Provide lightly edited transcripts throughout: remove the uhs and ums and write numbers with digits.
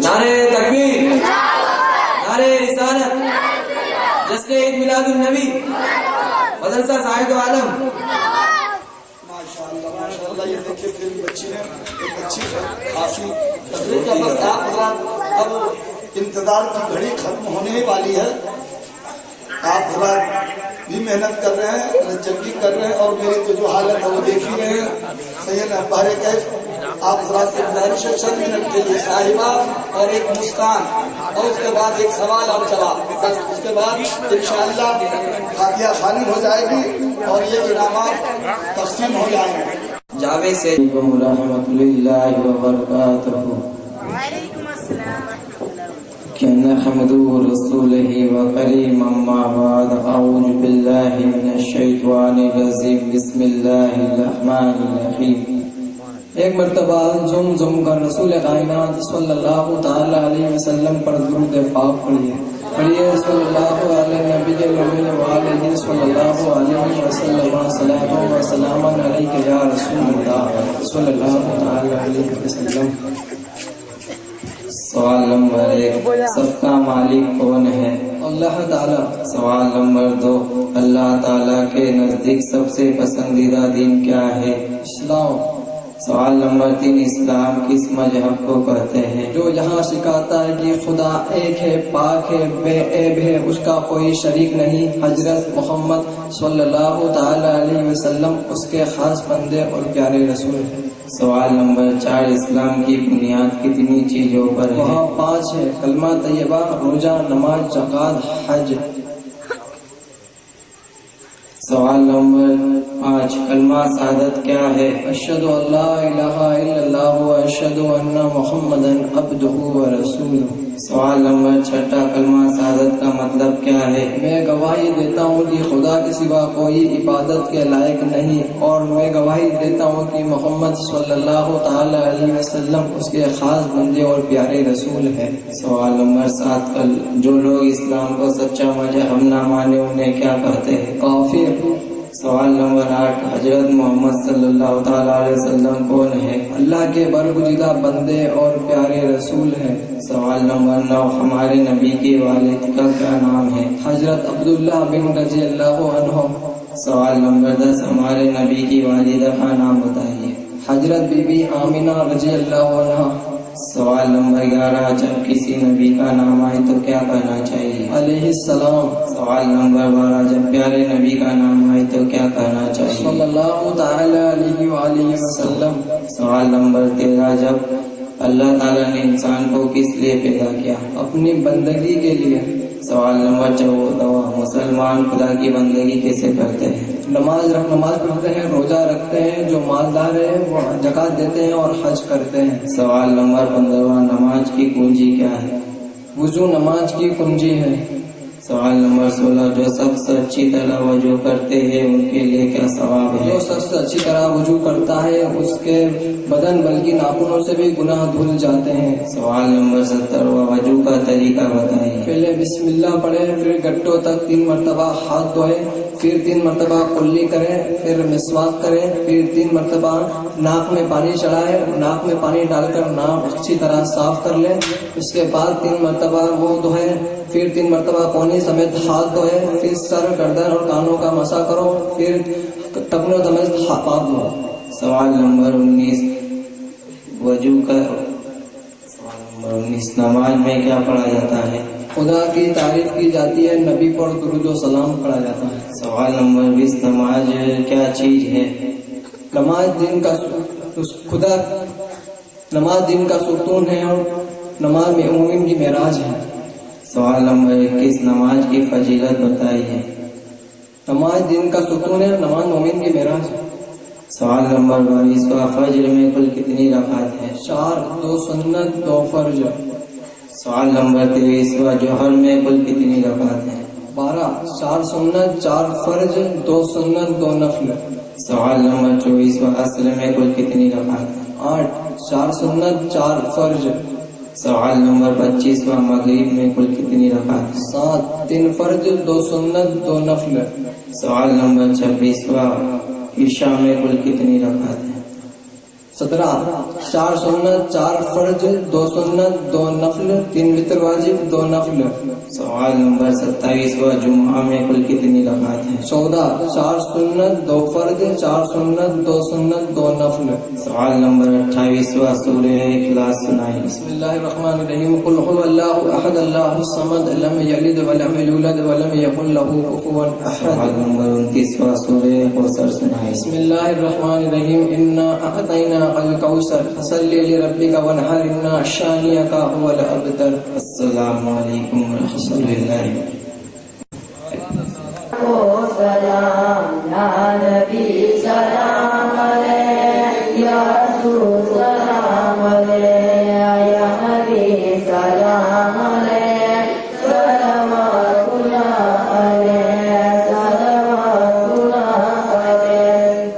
نعرے تکبیر، نعرے رسالت، جشن عید میلاد النبی، مدرسہ صاحب عالم۔ ماشاءاللہ یہ دیکھیے پھر بچی ہے، ایک بچی خاصی تقریر کا بس آپ حضرات اب انتظار کی گھڑی ختم ہونے ہی والی ہے۔ آپ حضرات بھی محنت کر رہے ہیں، رنجنگی کر رہے ہیں، اور میری تو جو حالت ہے وہ دیکھ ہی رہے ہیں۔ سید بہر کیف آپ حضرات سے گزارش ہے چند منٹ کے لیے صاحبہ اور ایک مسکان، اور اس کے بعد ایک سوال اور جواب، بس اس کے بعد انشاءاللہ خاکیہ خالی ہو جائے گی اور یہ انعامات تقسیم ہو جائیں گے۔ جاوید سے رحمۃ اللہ وبرکاتہ۔ وعلیکم السلام ورحمۃ اللہ۔ نحمده رسوله وكريم اما بعد اعوذ بالله من الشیطان الرجیم بسم اللہ الرحمن الرحیم۔ ایک مرتبہ زم زم کر رسول کائنات صلی اللہ تعالی علیہ وسلم پر درود پاک پڑھیے صلی اللہ علیہ نبی الامین وآلہ صلی اللہ علیہ وسلم صلاۃ و سلام علیک یا رسول اللہ صلی اللہ تعالی علیہ وسلم۔ سوال نمبر 1، سب کا مالک کون ہے؟ اللہ تعالی۔ سوال نمبر 2، اللہ تعالی کے نزدیک سب سے پسندیدہ دین کیا ہے؟ اسلام۔ سوال نمبر 3، اسلام کس مذہب کو کہتے ہیں؟ جو یہاں سکھاتا ہے کہ خدا ایک ہے، پاک ہے، بے عیب ہے، اس کا کوئی شریک نہیں، حضرت محمد صلی اللہ تعالی علیہ وسلم اس کے خاص بندے اور پیارے رسول ہیں۔ سوال نمبر 4، اسلام کی بنیاد کتنی چیزوں پر ہے؟ وہاں 5 ہے، کلمہ طیبہ، روزہ، نماز، زکوٰۃ، حج۔ سوال نمبر 5، کلمہ شہادت کیا ہے؟ اشہد ان لا الہ الا اللہ و اشہد ان محمدا عبدہ و رسولہ۔ سوال نمبر 6، کلمہ شہادت کا مطلب کیا ہے؟ میں گواہی دیتا ہوں کہ خدا کے سوا کوئی عبادت کے لائق نہیں، اور میں گواہی دیتا ہوں کہ محمد صلی اللہ تعالی علیہ وسلم اس کے خاص بندے اور پیارے رسول ہیں۔ سوال نمبر 7، جو لوگ اسلام کو سچا مذہب نہ مانے انہیں کیا کہتے ہیں؟ کافر۔ سوال نمبر 8، حضرت محمد صلی اللہ تعالی علیہ وسلم کون ہے؟ اللہ کے برگزیدہ بندے اور پیارے رسول ہیں۔ سوال نمبر 9، ہمارے نبی کے والد کا کیا نام ہے؟ حضرت عبداللہ بن رضی اللہ عنہ۔ سوال نمبر 10، ہمارے نبی کی والدہ کا نام بتائیے۔ حضرت بی بی آمینہ رضی اللہ عنہ۔ سوال نمبر 11، جب کسی نبی کا نام آئے تو کیا کہنا چاہیے؟ علیہ السلام۔ سوال نمبر 12، جب پیارے نبی کا نام آئے تو کیا کہنا چاہیے؟ صلی اللہ تعالی علیہ وآلہ وسلم۔ سوال نمبر 13، جب اللہ تعالیٰ نے انسان کو کس لیے پیدا کیا؟ اپنی بندگی کے لیے۔ سوال نمبر 14، مسلمان خدا کی بندگی کیسے کرتے ہیں؟ نماز پڑھتے ہیں، روزہ رکھتے ہیں، جو مالدار ہیں وہ زکوٰۃ دیتے ہیں اور حج کرتے ہیں۔ سوال نمبر 15، نماز کی کنجی کیا ہے؟ وضو نماز کی کنجی ہے۔ سوال نمبر 16، جو شخص اچھی طرح وضو کرتے ہیں ان کے لیے کیا ثواب ہے؟ جو شخص اچھی طرح وضو کرتا ہے اس کے بدن بلکہ ناخنوں سے بھی گناہ دھل جاتے ہیں۔ سوال نمبر 17، وضو کا طریقہ بتائیے۔ پہلے بسم اللہ پڑھیں، پھر گٹوں تک 3 مرتبہ ہاتھ دھوئیں، پھر 3 مرتبہ کلی کریں، پھر مسواک کریں، پھر 3 مرتبہ ناک میں پانی چڑھائیں، ناک میں پانی ڈال کر ناک اچھی طرح صاف کر لیں۔ اس کے بعد 3 مرتبہ منہ دھوئیں، پھر 3 مرتبہ کونی سمیت ہاتھ دھوئیں، پھر سر، گردن اور کانوں کا مسح کرو، پھر ٹخنوں سمیت ہاتھ دھو۔ سوال نمبر 19، وضو کا سوال نمبر 19، نماز میں کیا پڑھا جاتا ہے؟ خدا کی تعریف کی جاتی ہے، نبی پر درود و سلام پڑھا جاتا ہے۔ سوال نمبر 20، نماز کیا چیز ہے؟ نماز دین کا ستون ہے اور نماز میں مومن کی معراج ہے۔ سوال نمبر 21، نماز کی فضیلت بتائیے۔ نماز دین کا ستون ہے، نماز مومن کی معراج ہے۔ سوال نمبر 22، فجر میں کل کتنی رکعت ہے؟ 4، 2 سنت 2 فرض۔ سوال نمبر 23، جوہر میں کل کتنی رکعت ہے؟ 12، 4 سنت 4 فرض 2 سنت 2 نفل۔ سوال نمبر 24، عصر میں کل کتنی رکعت ہے؟ 8، 4 سنت 4 فرض۔ سوال نمبر 25، مغرب میں کل کتنی رکعت؟ 7، 3 فرض 2 سنت 2 نفل۔ سوال نمبر 26، عشاء میں کل کتنی رکعت ہے؟ 17 4 سنت 4 فرض 2 سنت 2 نفل 3 وتر واجب 2 نفل. سوال نمبر 27 جمعہ میں کل کتنی رکعت ہیں؟ 14 4 سنت 2 فرض 4 سنت 2 سنت 2 نفل. سوال نمبر 28 سورہ اخلاص سنائیں. بسم اللہ الرحمن الرحیم. قل هو اللہ احد اللہ الصمد لم یلد ولم یولد ولم یکن له کفوا سوال احد. نمبر 29 سورہ کوثر سنائیں. بسم اللہ الرحمن الرحیم. انا اعطیناک الکوثر فصل لربک وانحر ان شانئک هو الابتر. السلام علیکم ورحمۃ اللہ. سلام یا نبی سلام علیہ یا رسول سلام علیہ یا نبی سلام علیہ صلوات اللہ علیہ صلوات اللہ علیہ.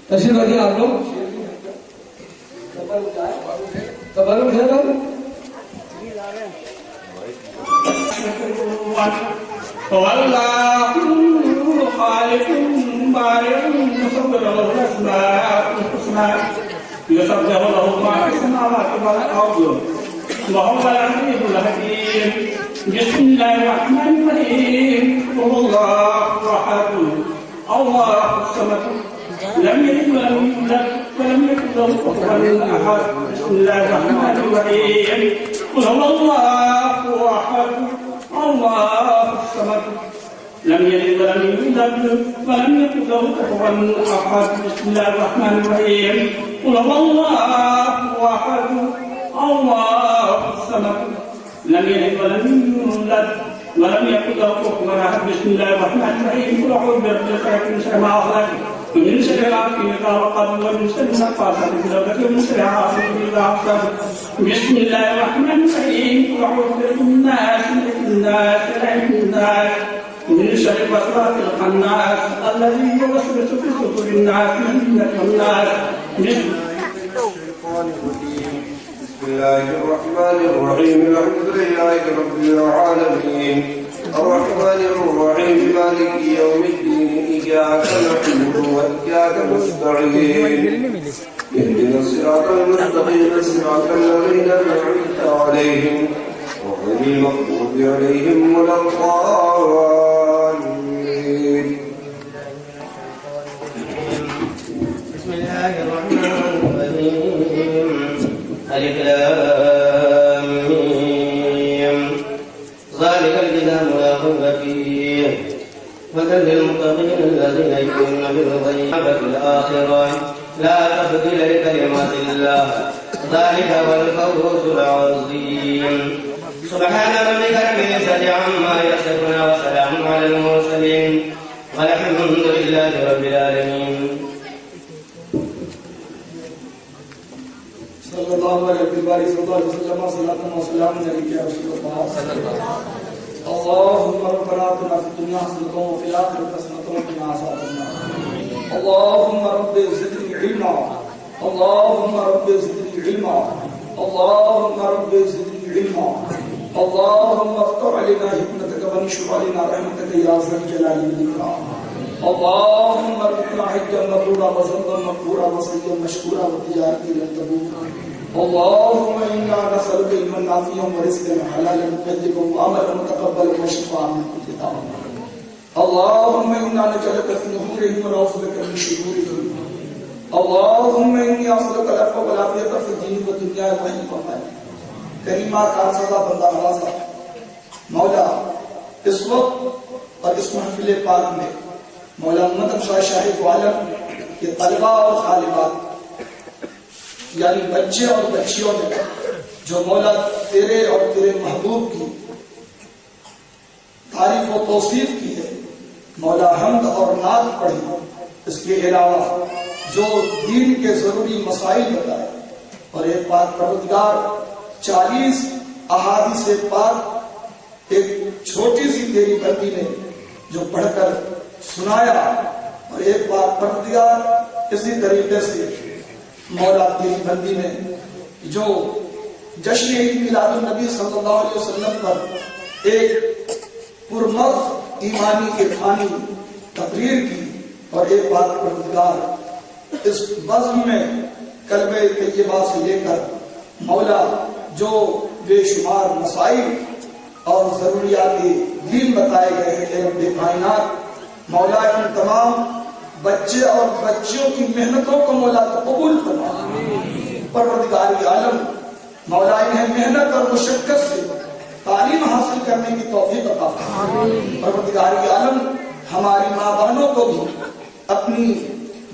تشریف رکھیے آپ لوگ. تبرک ہے نا. والله خالق بارئ مصور الاسماء الحسنى يسبح له ما في السماوات والارض وهو العزيز الحكيم. بسم الله الرحمن الرحيم. قل الله احد الله الصمد لم يلد ولم يولد ولم يكن له كفوا احد. بسم الله الرحمن الرحيم. قل هو الله احد الله الصمد لم يلد ولم يولد ولم يكن له كفوا احد. بسم الله الرحمن الرحيم. قل هو الله احد الله الصمد لم يلد ولم يولد ولم يكن له كفوا احد. بسم الله الرحمن الرحيم. قل اعوذ برب الفلق من شر ما خلق ومن شر غاسق اذا وقب ومن شر النفاثات في العقد ومن شر حاسد اذا حسد. بسم الله الرحمن الرحيم. قل اعوذ برب الناس ملك الناس اله الناس من شر الوسواس الخناس الذي يوسوس في صدور الناس من الجنة والناس. بسم الله الرحمن الرحيم. الحمد لله رب العالمين الرحمن الرحيم مالك يوم الدين. إياك نعبد وإياك نستعين اهدنا الصراط المستقيم صراط الذين أنعمت عليهم غير المغضوب عليهم ولا الضالين. بسم الله الرحمن الرحيم. ألف لام ميم. ذلك الكتاب لا ريب فيه هدى للمتقين الذين يؤمنون بالغيب في الآخرة لا تبديل لكلمات الله ذلك هو الفوز العظيم. سبحان ربك رب العزة عما يصفون وسلام على المرسلين والحمد لله رب العالمين. صلی اللہ علیہ وسلم صلاۃ و سلام علیک یا رسول اللہ صلی اللہ علیہ وسلم. اللهم ربنا آتنا في الدنيا حسنة وفي الآخرة حسنة وقنا عذاب النار. اللهم رب زدني علما اللهم رب زدني علما اللهم رب زدني علما. اللهم افتح علينا حكمتك وانشر علينا رحمتك يا ذا الجلال والإكرام. اللهم ارزقنا حجا مبرورا وزندا مغفورا وسعيا مشكورا وتجارة لن تبور. اللهم انا نسألك علما نافعا ورزقا حلالا طيبا وعملا متقبلا وشفاء من كل داء. اللهم انا نجعلك في نحورهم ونعوذ بك من شرورهم. اللهم اني اسألك العفو والعافية في الدين والدنيا والحي والممات. کریمہ کارزادہ بندہ نوازہ مولا اس وقت اور اس محفل پاک میں مولا مدد شاہ عالم کے طلباء اور طالبات یعنی بچے اور بچیوں نے جو مولا تیرے اور تیرے محبوب کی تعریف و توصیف کی ہے مولا حمد اور نعت پڑھی. اس کے علاوہ جو دین کے ضروری مسائل بتائے اور ایک بات پروردگار 40 احادیث پاک ایک چھوٹی سی تیری بندی نے جو پڑھ کر سنایا اور ایک بات پروردگار اسی طریقے سے مولا تیری بندی نے جو جشن عید میلاد النبی صلی اللہ علیہ وسلم پر ایک پرمغز ایمانی عرفانی تقریر کی اور ایک بات پروردگار اس بزم میں کلمہ طیبہ سے لے کر مولا جو بے شمار مسائل اور ضروریات دین بتائے گئے ہیں رب کائنات، مولا ان تمام بچے اور بچیوں کی محنتوں کو مولا قبول فرما۔ پروردگار عالم مولا انہیں محنت اور مشقت سے تعلیم حاصل کرنے کی توفیق عطا فرما۔ پروردگار عالم ہماری ماں بہنوں کو بھی اپنی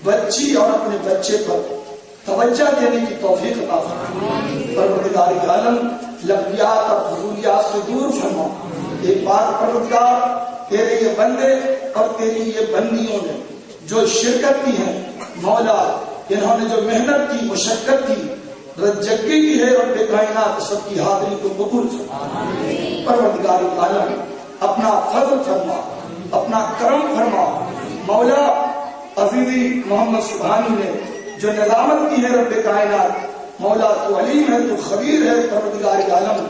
بچی اور اپنے بچے پر توجہ دینے کی توفیق عطا فرما۔ پروردگار عالم لغویات اور فضولیات سے دور فرما۔ ایک بات پروردگار، تیرے یہ بندے اور تیری یہ بندیوں نے جو شرکت کی ہے مولا، انہوں نے جو محنت کی، مشقت کی، رجگی کی ہے، اور بے کائنات سب کی حاضری کو قبول فرما۔ پروردگار عالم اپنا فضل فرما، اپنا کرم فرما۔ مولا عزیزی محمد سبحانی نے جو نظامت کی ہے رب کائنات، مولا تو علیم ہے، تو خبیر ہے۔ پروردگار عالم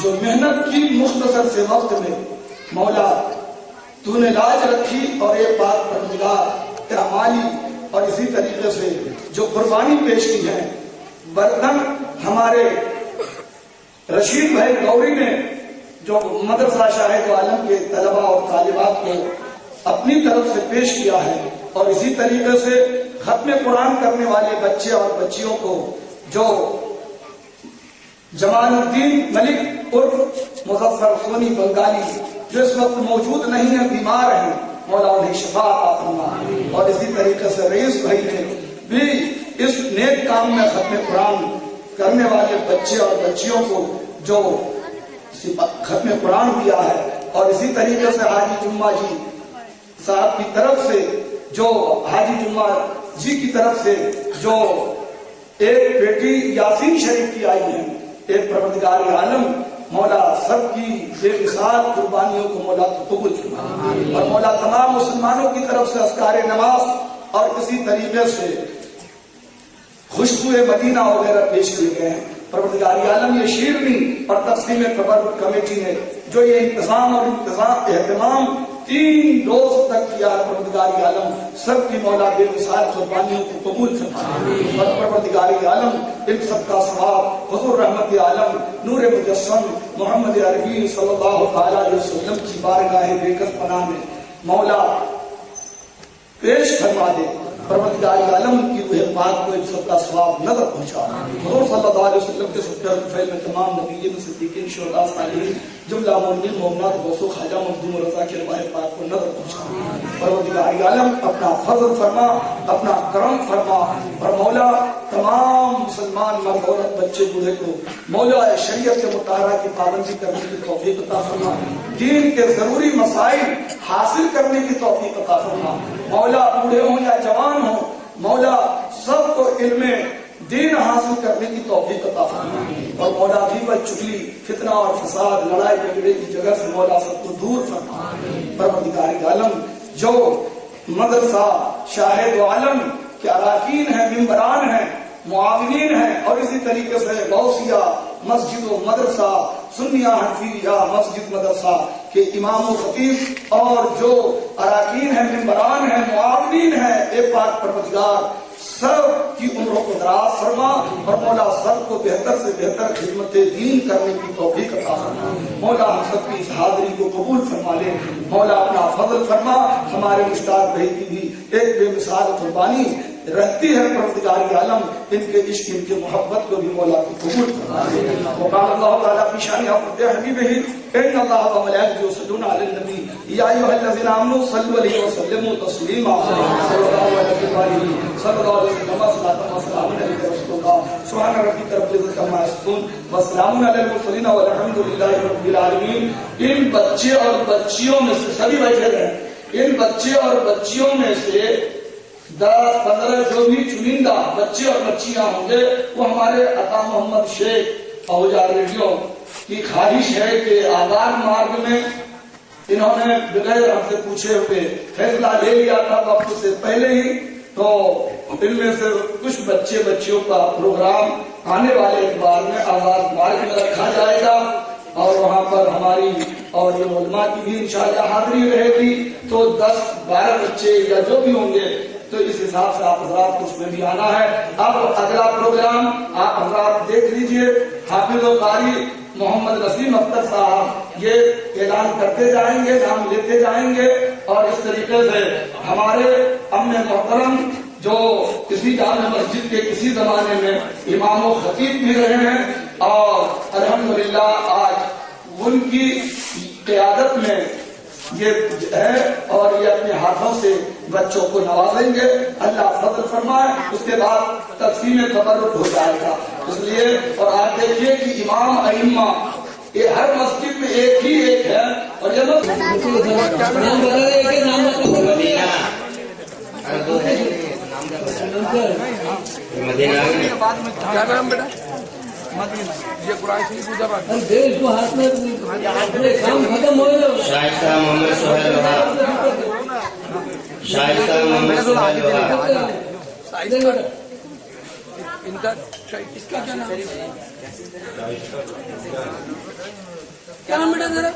جو محنت کی مختصر سے وقت میں مولا تو نے لاج رکھی، اور ایک بات پروردگار اعمالی اور اسی طریقے سے جو قربانی پیش کی ہے، برتن ہمارے رشید بھائی گوری نے جو مدرسہ شاہد عالم کے طلباء اور طالبات کو اپنی طرف سے پیش کیا ہے، اور اسی طریقے سے ختم قرآن کرنے والے بچے اور بچیوں کو جو جمال الدین ملک عرف مظفر سونی بنگالی جو اس وقت موجود نہیں ہیں، بیمار ہیں، مولا انہیں شفا عطا فرما۔ اور اسی طریقے سے رئیس بھائی نے بھی اس نیک کام میں ختم قرآن کرنے والے بچے اور بچیوں کو جو ختم قرآن کیا ہے، اور اسی طریقے سے حاجی جمعہ جی صاحب کی طرف سے جو حاجی جمعہ جی کی طرف سے جو ایک بیٹی یاسین شریف کی آئی ہے، ایک پروردگار عالم مولا سب کی بے مثال قربانیوں کو مولا قبول فرما، اور مولا تمام مسلمانوں کی طرف سے اذکار نماز اور اسی طریقے سے خوشبو مدینہ وغیرہ پیش کیے گئے ہیں۔ پروردگار عالم یہ شیرنی اور تقسیم تبرک کمیٹی نے جو یہ انتظام اور اہتمام 3 روز تک کیا، پروردگار عالم سب کی مولا بے مثال قربانیوں کو قبول فرما، اور پروردگار عالم ان سب کا ثواب حضور رحمت عالم نور مجسم محمد عربی صلی اللہ علیہ وسلم کی بارگاہ بیکس پناہ میں مولا پیش فرما دے۔ پروردگار عالم کی روح پاک کو ان سب کا ثواب نظر پہنچا۔ حضور صلی اللہ علیہ وسلم کے صدقہ فعل میں تمام نبیین، صدیقین، شہداء، صالحین، جملہ مومنین، مومنات، غوث و خواجہ مخدوم و رضا کے روح پاک کو نظر پہنچا۔ پروردگار عالم اپنا فضل فرما، اپنا کرم فرما، اور مولا تمام مسلمان مرد عورت بچے بوڑھے کو مولا شریعت کے مطالعہ کی پابندی کرنے کی توفیق عطا فرما، دین کے ضروری مسائل حاصل کرنے کی توفیق عطا فرما۔ مولا بوڑھے ہوں یا جوان ہوں، مولا سب کو علم دین حاصل کرنے کی توفیق عطا فرما، اور مولا غیبت، چغلی، فتنہ اور فساد، لڑائی جھگڑے کی جگہ سے مولا سب کو دور فرما۔ پروردگار عالم جو مدرسہ شاہد عالم کے اراکین ہیں، ممبران ہیں، معاونین ہیں، اور اسی طریقے سے غوثیہ مسجد و مدرسہ، سنیہ حنفیہ مسجد مدرسہ کے امام و خطیب اور جو اراکین ہیں، ممبران ہیں، معاونین ہیں، ایک پاک پروردگار سب کی عمروں کو دراز فرما، اور مولا سب کو بہتر سے بہتر خدمت دین کرنے کی توفیق عطا فرما۔ مولا ہم سب کی اس حاضری کو قبول فرما لے، مولا اپنا فضل فرما۔ ہمارے مشتاق بھائی کی بھی ایک بے مثال قربانی رہتی ہے، پروردگار عالم ان کے عشق، ان کے محبت کو بھی مولا کی قبول فرما لے۔ وقال اللہ تعالیٰ فی شان حبیبہ ان اللہ وملائکتہ یصلون علی النبی یا ایھا الذین آمنوا صلوا علیہ وسلموا تسلیما صلی اللہ علیہ وسلم۔ سبحان ربک رب العزۃ عما یصفون وسلام علی المرسلین والحمد للہ رب العالمین۔ ان بچے اور بچیوں میں سے سبھی بیٹھے رہے، ان بچے اور بچیوں میں سے 10-15 جو بھی چنندہ بچے اور بچیاں ہوں گے، وہ ہمارے عطا محمد شیخ اہوجہ ریڈیو کی خواہش ہے کہ آزاد مارگ میں انہوں نے بغیر ہم سے پوچھے ہوئے فیصلہ لے لیا تھا وقت سے پہلے ہی، تو ان میں سے کچھ بچے بچیوں کا پروگرام آنے والے اتوار میں آزاد مارگ میں رکھا جائے گا، اور وہاں پر ہماری اور یہ علماء کی بھی انشاءاللہ حاضری رہے گی، تو 10-12 بچے یا جو بھی ہوں گے تو اس حساب سے آپ حضرات کو اس میں بھی آنا ہے۔ اب اگلا پروگرام آپ حضرات دیکھ لیجئے، حافظ و قاری محمد نسیم اختر صاحب یہ اعلان کرتے جائیں گے، نام لیتے جائیں گے، اور اس طریقے سے ہمارے ام محترم جو کسی جامع مسجد کے کسی زمانے میں امام و خطیب بھی رہے ہیں، اور الحمدللہ آج ان کی قیادت میں یہ ہے، اور یہ اپنے ہاتھوں سے بچوں کو نوازیں گے، اللہ فضل فرمائے، اس کے بعد تقسیم تبرک ہو جائے گا۔ اس لیے اور آپ دیکھیے کہ امام ائمہ یہ ہر مسجد میں ایک ہی ایک ہے، اور یہ شائستہ محمد سہیل وہاب، شائستہ محمد سہیل وہاب، کیا نام بیٹا ذرا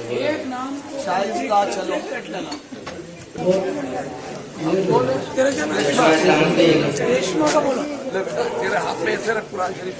ایک نام شائستہ چلو تیرا کیا نام ریشما کا بولا تیرے ہاتھ میں ایسے رکھ قرآن شریف